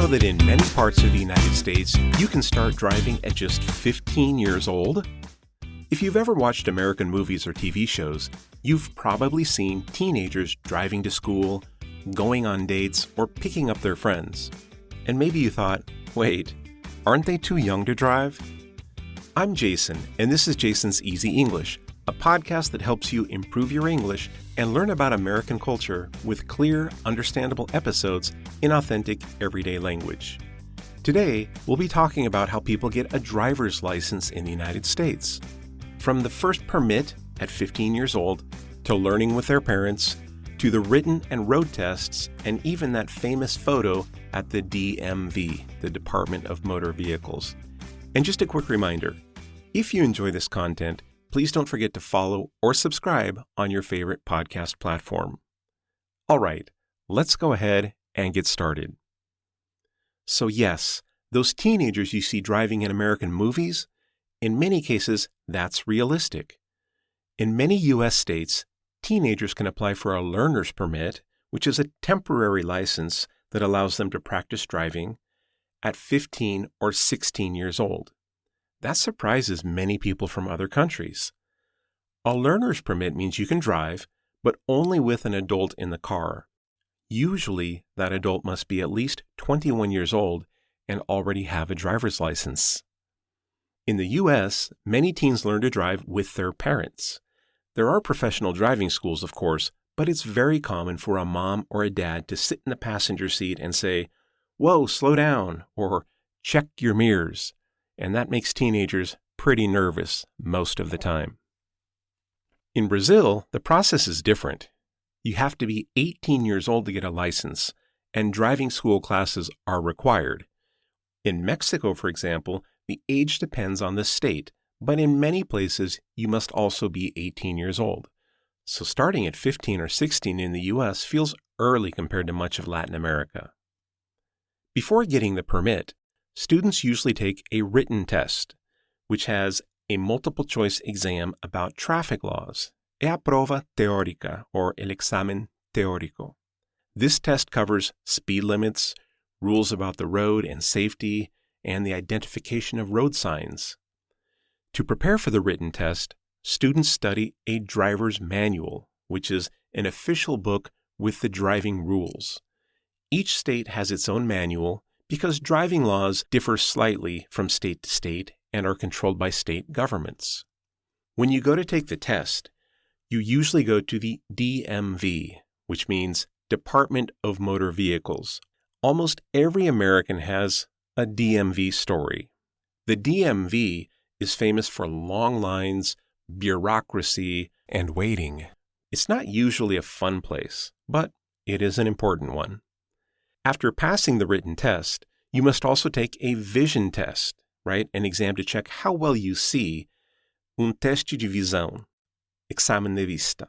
know that in many parts of the United States, you can start driving at just 15 years old? If you've ever watched American movies or TV shows, you've probably seen teenagers driving to school, going on dates, or picking up their friends. And maybe you thought, wait, aren't they too young to drive? I'm Jason, and this is Jason's Easy English, a podcast that helps you improve your English and learn about American culture with clear, understandable episodes in authentic, everyday language. Today, we'll be talking about how people get a driver's license in the United States. From the first permit at 15 years old, to learning with their parents, to the written and road tests, and even that famous photo at the DMV, the Department of Motor Vehicles. And just a quick reminder, if you enjoy this content, please don't forget to follow or subscribe on your favorite podcast platform. All right, let's go ahead and get started. So yes, those teenagers you see driving in American movies, in many cases, that's realistic. In many U.S. states, teenagers can apply for a learner's permit, which is a temporary license that allows them to practice driving at 15 or 16 years old. That surprises many people from other countries. A learner's permit means you can drive, but only with an adult in the car. Usually, that adult must be at least 21 years old and already have a driver's license. In the U.S., many teens learn to drive with their parents. There are professional driving schools, of course, but it's very common for a mom or a dad to sit in the passenger seat and say, "Whoa, slow down," or "check your mirrors." And that makes teenagers pretty nervous most of the time. In Brazil, the process is different. You have to be 18 years old to get a license, and driving school classes are required. In Mexico, for example, the age depends on the state, but in many places, you must also be 18 years old. So starting at 15 or 16 in the U.S. feels early compared to much of Latin America. Before getting the permit, students usually take a written test, which has a multiple-choice exam about traffic laws, a prova teórica, or el examen teórico. This test covers speed limits, rules about the road and safety, and the identification of road signs. To prepare for the written test, students study a driver's manual, which is an official book with the driving rules. Each state has its own manual because driving laws differ slightly from state to state and are controlled by state governments. When you go to take the test, you usually go to the DMV, which means Department of Motor Vehicles. Almost every American has a DMV story. The DMV is famous for long lines, bureaucracy, and waiting. It's not usually a fun place, but it is an important one. After passing the written test, you must also take a vision test, right? An exam to check how well you see, teste de visão, examen de vista.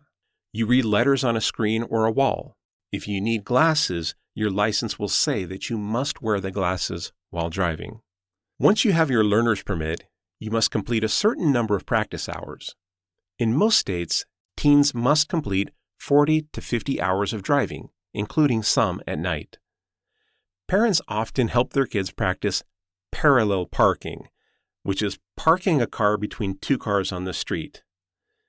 You read letters on a screen or a wall. If you need glasses, your license will say that you must wear the glasses while driving. Once you have your learner's permit, you must complete a certain number of practice hours. In most states, teens must complete 40 to 50 hours of driving, including some at night. Parents often help their kids practice parallel parking, which is parking a car between two cars on the street.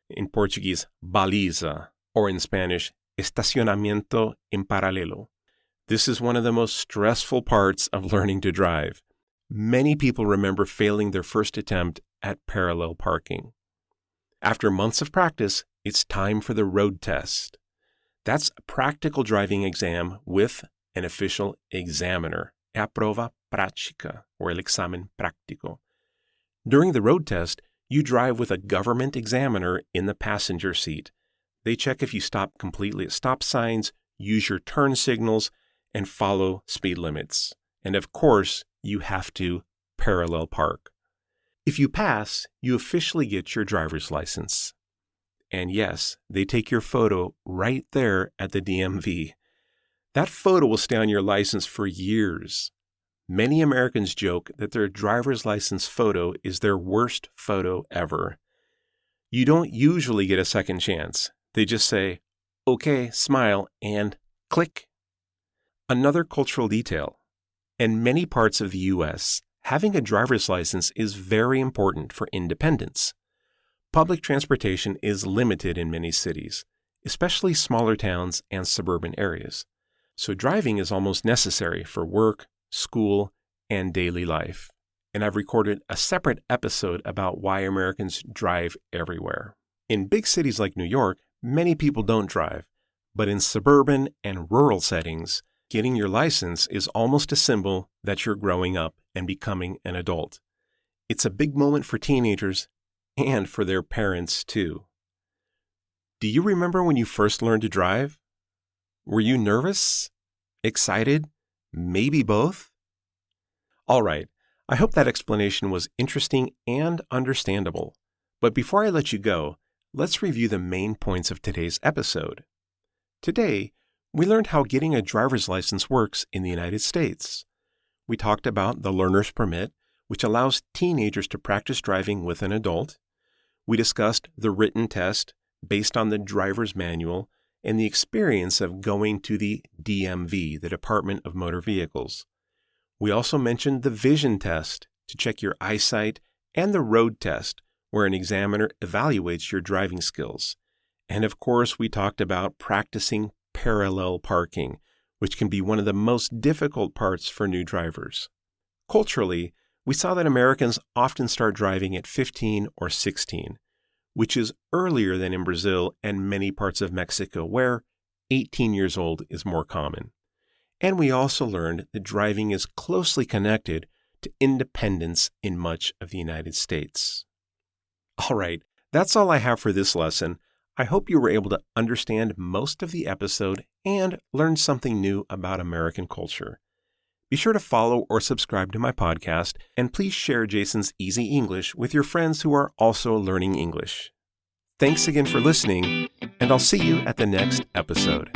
In Portuguese, baliza, or in Spanish, estacionamiento en paralelo. This is one of the most stressful parts of learning to drive. Many people remember failing their first attempt at parallel parking. After months of practice, it's time for the road test. That's a practical driving exam with an official examiner, a prova prática, or el examen práctico. During the road test, you drive with a government examiner in the passenger seat. They check if you stop completely at stop signs, use your turn signals, and follow speed limits. And of course, you have to parallel park. If you pass, you officially get your driver's license. And yes, they take your photo right there at the DMV. That photo will stay on your license for years. Many Americans joke that their driver's license photo is their worst photo ever. You don't usually get a second chance. They just say, "Okay, smile," and click. Another cultural detail. In many parts of the U.S., having a driver's license is very important for independence. Public transportation is limited in many cities, especially smaller towns and suburban areas. So driving is almost necessary for work, school, and daily life. And I've recorded a separate episode about why Americans drive everywhere. In big cities like New York, many people don't drive, but in suburban and rural settings, getting your license is almost a symbol that you're growing up and becoming an adult. It's a big moment for teenagers and for their parents too. Do you remember when you first learned to drive? Were you nervous? Excited? Maybe both? All right, I hope that explanation was interesting and understandable. But before I let you go, let's review the main points of today's episode. Today, we learned how getting a driver's license works in the United States. We talked about the learner's permit, which allows teenagers to practice driving with an adult. We discussed the written test based on the driver's manual and the experience of going to the DMV, the Department of Motor Vehicles. We also mentioned the vision test to check your eyesight and the road test, where an examiner evaluates your driving skills. And of course, we talked about practicing parallel parking, which can be one of the most difficult parts for new drivers. Culturally, we saw that Americans often start driving at 15 or 16, which is earlier than in Brazil and many parts of Mexico, where 18 years old is more common. And we also learned that driving is closely connected to independence in much of the United States. All right, that's all I have for this lesson. I hope you were able to understand most of the episode and learn something new about American culture. Be sure to follow or subscribe to my podcast, and please share Jason's Easy English with your friends who are also learning English. Thanks again for listening, and I'll see you at the next episode.